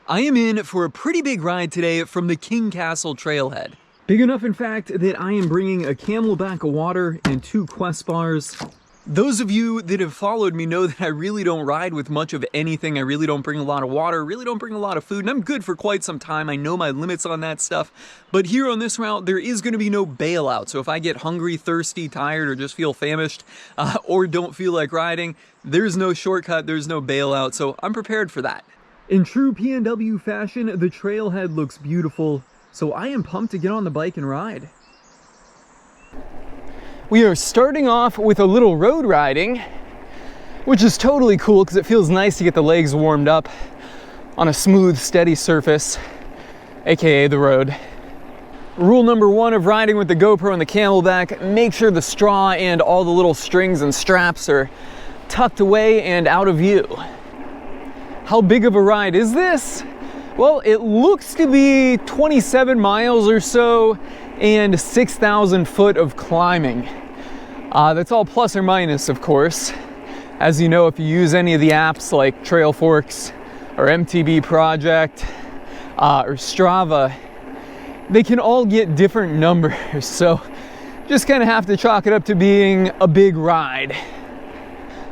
I am in for a pretty big ride today from the King Castle Trailhead. Big enough, in fact, that I am bringing a camelback of water and 2 Quest bars. Those of you that have followed me know that I really don't ride with much of anything. I really don't bring a lot of water, really don't bring a lot of food, and I'm good for quite some time. I know my limits on that stuff. But here on this route, there is going to be no bailout. So if I get hungry, thirsty, tired, or just feel famished, or don't feel like riding, there's no shortcut, there's no bailout, so I'm prepared for that. In true PNW fashion, the trailhead looks beautiful, so I am pumped to get on the bike and ride. We are starting off with a little road riding, which is totally cool because it feels nice to get the legs warmed up on a smooth, steady surface, aka the road. Rule number 1 of riding with the GoPro and the camelback: make sure the straw and all the little strings and straps are tucked away and out of view. How big of a ride is this? Well, it looks to be 27 miles or so and 6,000 foot of climbing. That's all plus or minus, of course. As you know, if you use any of the apps like Trailforks or MTB Project or Strava, they can all get different numbers. So just kind of have to chalk it up to being a big ride.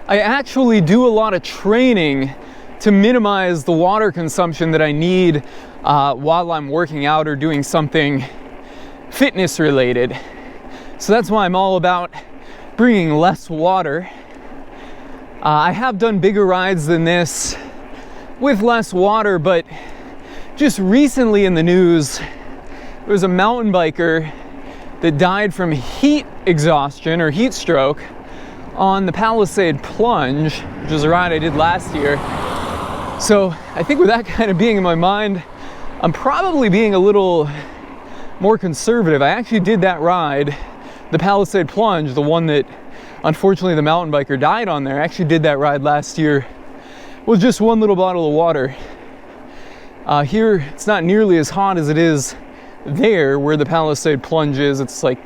I actually do a lot of training to minimize the water consumption that I need while I'm working out or doing something fitness related. So that's why I'm all about bringing less water. I have done bigger rides than this with less water, but just recently in the news, there was a mountain biker that died from heat exhaustion or heat stroke on the Palisade Plunge, which is a ride I did last year. So I think with that kind of being in my mind, I'm probably being a little more conservative. I actually did that ride, the Palisade Plunge, the one that unfortunately the mountain biker died on there. I actually did that ride last year with just 1 little bottle of water. Here, it's not nearly as hot as it is there where the Palisade Plunge is. It's like,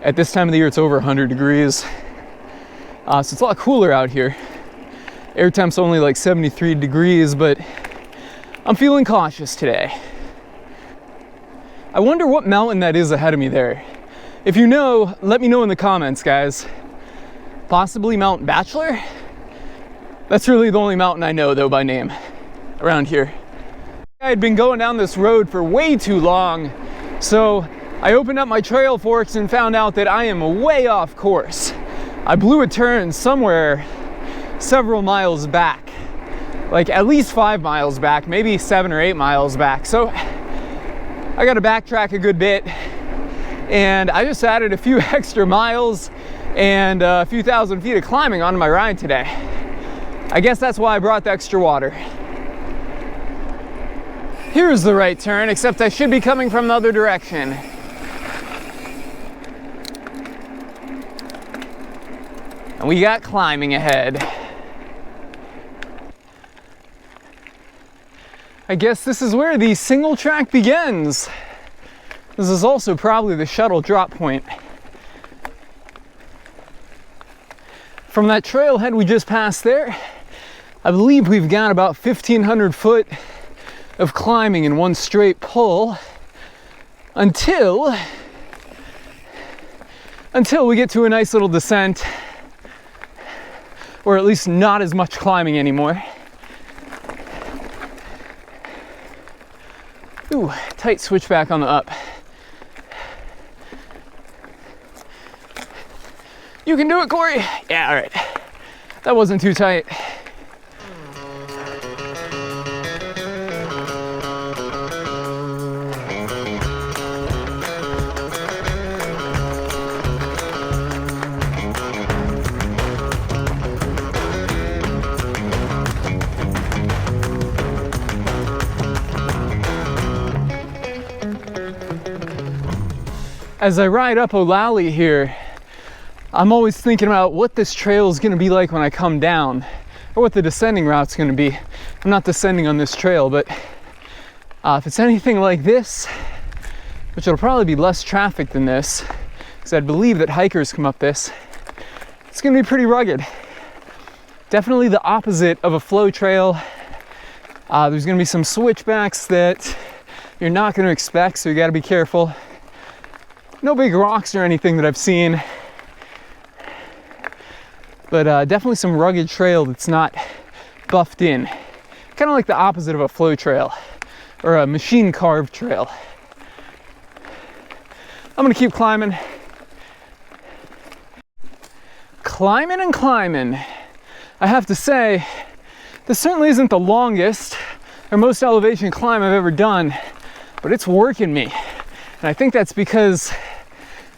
at this time of the year, it's over 100 degrees. So it's a lot cooler out here. Air temp's only like 73 degrees, but I'm feeling cautious today. I wonder what mountain that is ahead of me there. If you know, let me know in the comments, guys. Possibly Mount Bachelor? That's really the only mountain I know, though, by name around here. I had been going down this road for way too long, so I opened up my Trailforks and found out that I am way off course. I blew a turn somewhere several miles back, like at least 5 miles back, maybe 7 or 8 miles back. So I got to backtrack a good bit, and I just added a few extra miles and a few thousand feet of climbing onto my ride today. I guess that's why I brought the extra water. Here's the right turn, except I should be coming from the other direction. And we got climbing ahead. I guess this is where the Singletrack begins. This is also probably the shuttle drop point. From that trailhead we just passed there, I believe we've got about 1,500 foot of climbing in one straight pull until we get to a nice little descent, or at least not as much climbing anymore. Ooh, tight switchback on the up. You can do it, Corey. Yeah, all right. That wasn't too tight. As I ride up O'Lally here, I'm always thinking about what this trail is going to be like when I come down, or what the descending route's going to be. I'm not descending on this trail, but if it's anything like this, which will probably be less traffic than this, because I believe that hikers come up this, it's going to be pretty rugged. Definitely the opposite of a flow trail. There's gonna be some switchbacks that you're not gonna expect, so you gotta be careful. No big rocks or anything that I've seen, but definitely some rugged trail that's not buffed in. Kind of like the opposite of a flow trail or a machine carved trail. I'm gonna keep climbing. Climbing and climbing. I have to say, this certainly isn't the longest or most elevation climb I've ever done, but it's working me. And I think that's because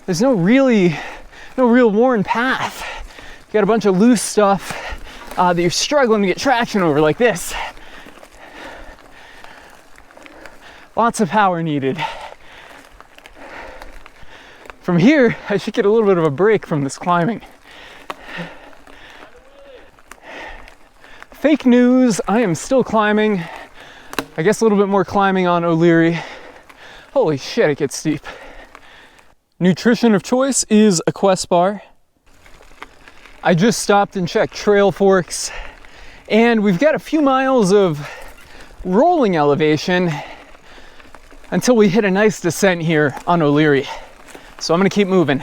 there's no real worn path. You got a bunch of loose stuff that you're struggling to get traction over, like this. Lots of power needed. From here, I should get a little bit of a break from this climbing. Fake news, I am still climbing. I guess a little bit more climbing on O'Leary. Holy shit, it gets steep. Nutrition of choice is a Quest bar. I just stopped and checked trail forks, and we've got a few miles of rolling elevation until we hit a nice descent here on O'Leary. So I'm gonna keep moving.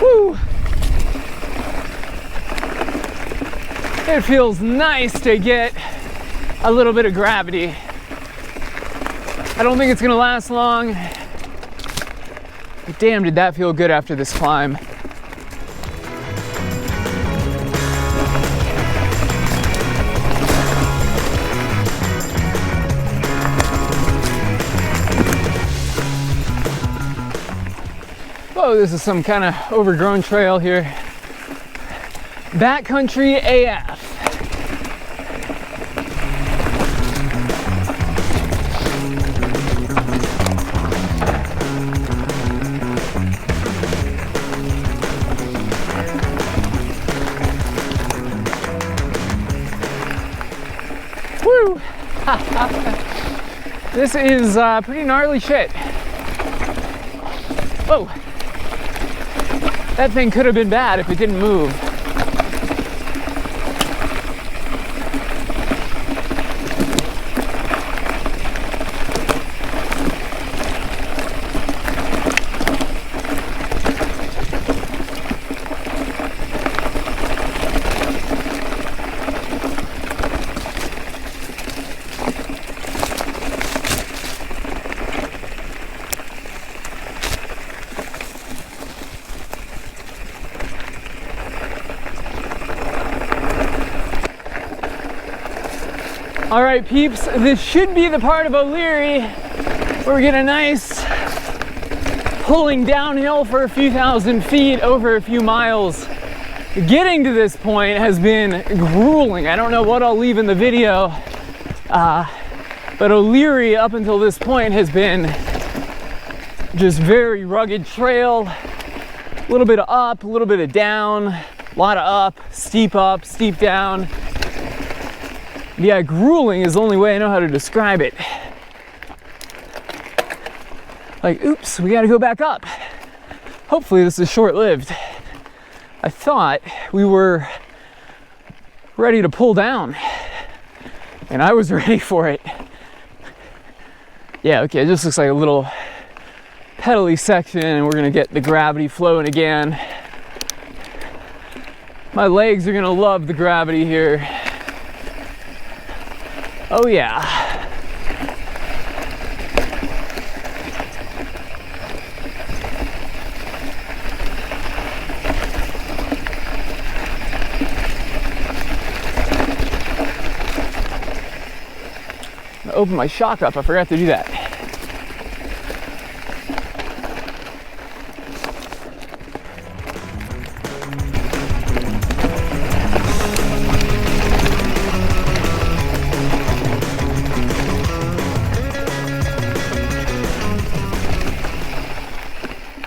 Woo! It feels nice to get a little bit of gravity. I don't think it's gonna last long, but damn, did that feel good after this climb. Oh, this is some kind of overgrown trail here. Backcountry AF. Woo! This is pretty gnarly shit. Whoa! That thing could have been bad if it didn't move. All right, peeps, this should be the part of O'Leary where we get a nice pulling downhill for a few thousand feet over a few miles. Getting to this point has been grueling. I don't know what I'll leave in the video, but O'Leary up until this point has been just very rugged trail. A little bit of up, a little bit of down, a lot of up, steep down. Yeah, grueling is the only way I know how to describe it. Like, oops, we gotta go back up. Hopefully this is short-lived. I thought we were ready to pull down, and I was ready for it. Yeah, okay, it just looks like a little pedally section, and we're gonna get the gravity flowing again. My legs are gonna love the gravity here. Oh yeah. I opened my shock up, I forgot to do that.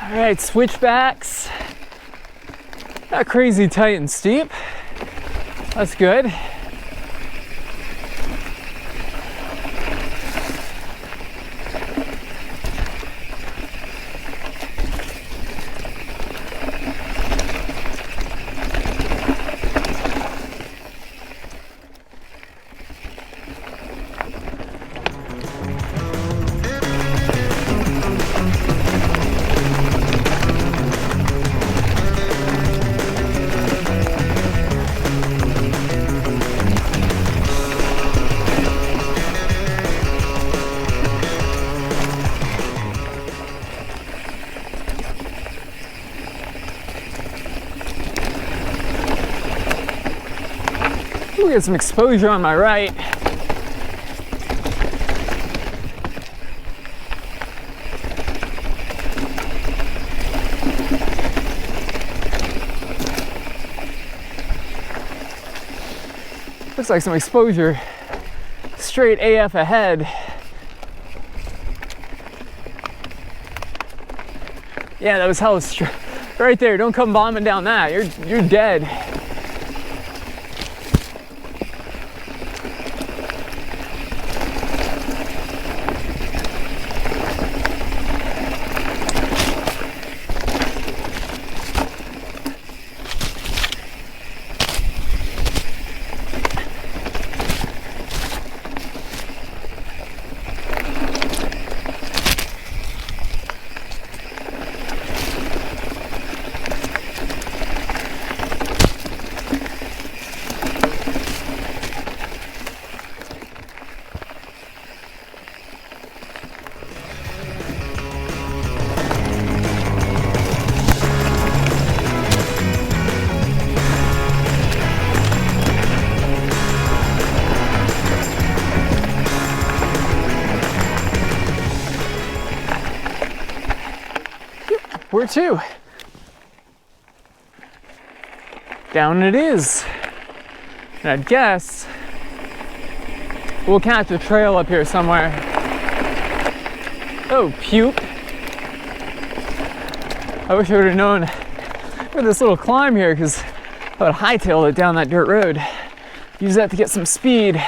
All right, switchbacks. Not crazy tight and steep. That's good. get some exposure on my right. Looks like some exposure straight AF ahead. Yeah, that was hella right there. Don't come bombing down that. You're dead. Where to? Down it is. And I'd guess we'll catch a trail up here somewhere. Oh, puke. I wish I would have known for this little climb here, because I would have hightailed it down that dirt road. Use that to get some speed.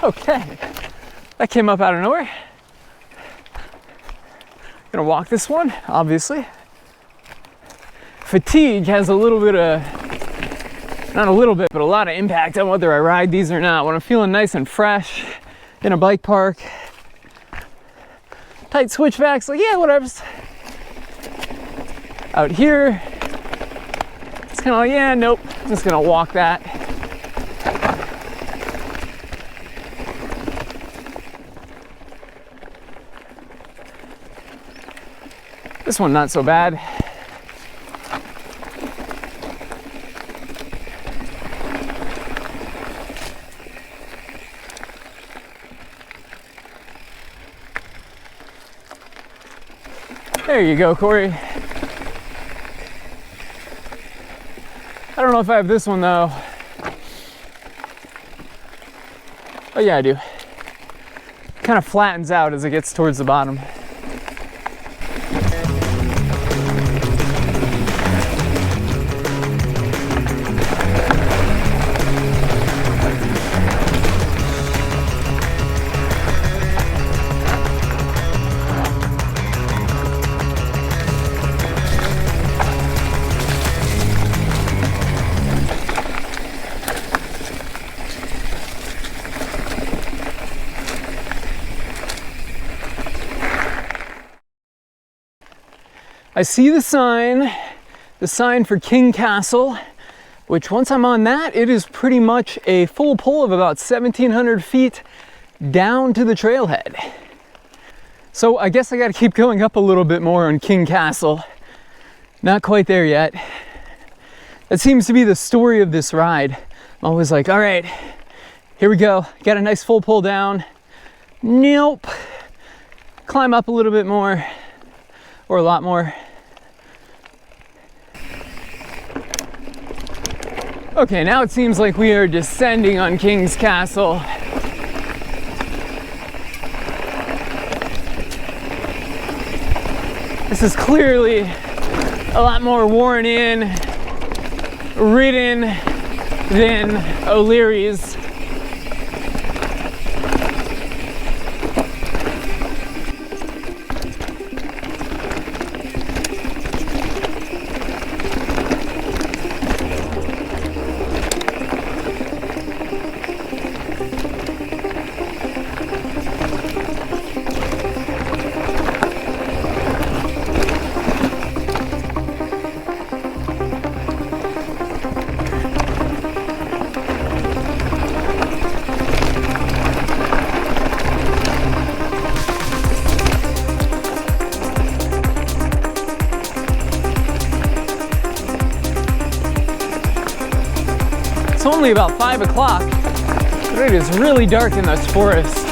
Okay, that came up out of nowhere. Gonna walk this one, obviously. Fatigue has a little bit of, not a little bit, but a lot of impact on whether I ride these or not. When I'm feeling nice and fresh in a bike park, tight switchbacks, like yeah, whatever. Out here, it's kind of like, yeah, nope, I'm just gonna walk that. This one, not so bad. There you go, Corey. I don't know if I have this one though. Oh yeah, I do. Kind of flattens out as it gets towards the bottom. I see the sign for King Castle, which once I'm on that, it is pretty much a full pull of about 1,700 feet down to the trailhead. So I guess I gotta keep going up a little bit more on King Castle. Not quite there yet. That seems to be the story of this ride. I'm always like, all right, here we go. Got a nice full pull down. Nope. Climb up a little bit more, or a lot more. Okay, now it seems like we are descending on King's Castle. This is clearly a lot more worn in, ridden than O'Leary's. It's only about 5 o'clock, but it is really dark in this forest.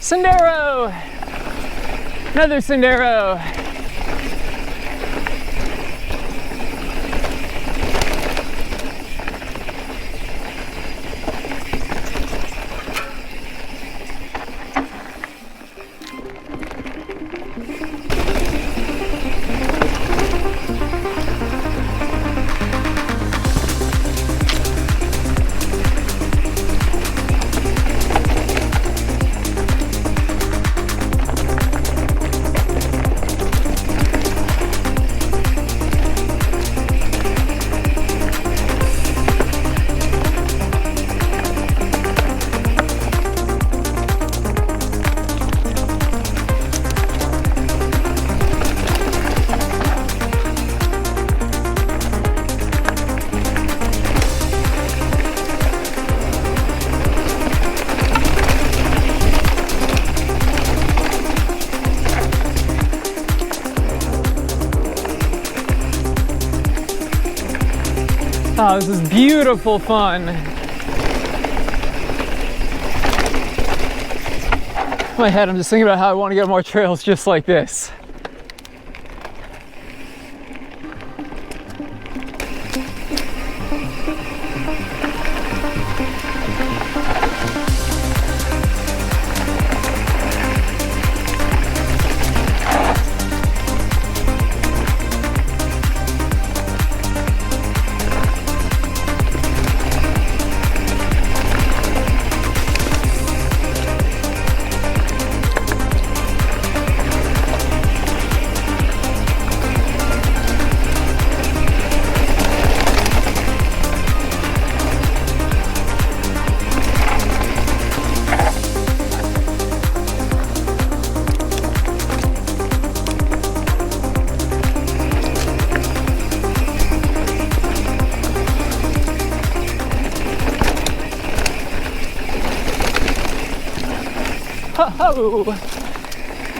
Sendero! Another sendero! Oh, this is beautiful fun. In my head, I'm just thinking about how I want to get more trails just like this.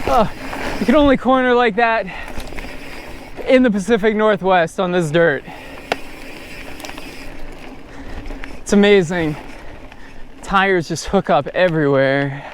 Oh, you can only corner like that in the Pacific Northwest on this dirt. It's amazing. Tires just hook up everywhere.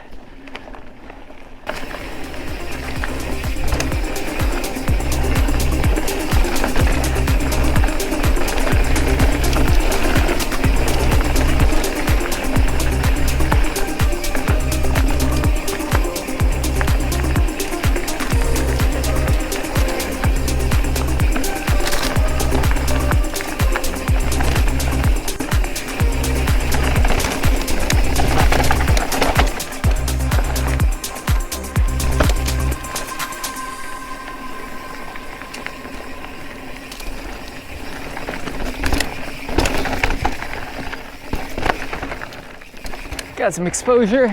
Got some exposure,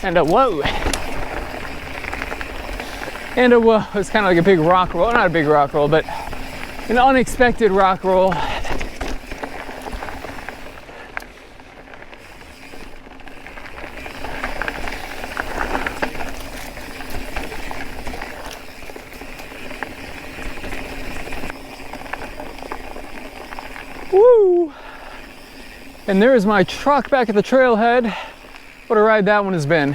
and a whoa. And a whoa. It's kind of like a big rock roll. Not a big rock roll, but an unexpected rock roll. And there is my truck back at the trailhead. What a ride that one has been.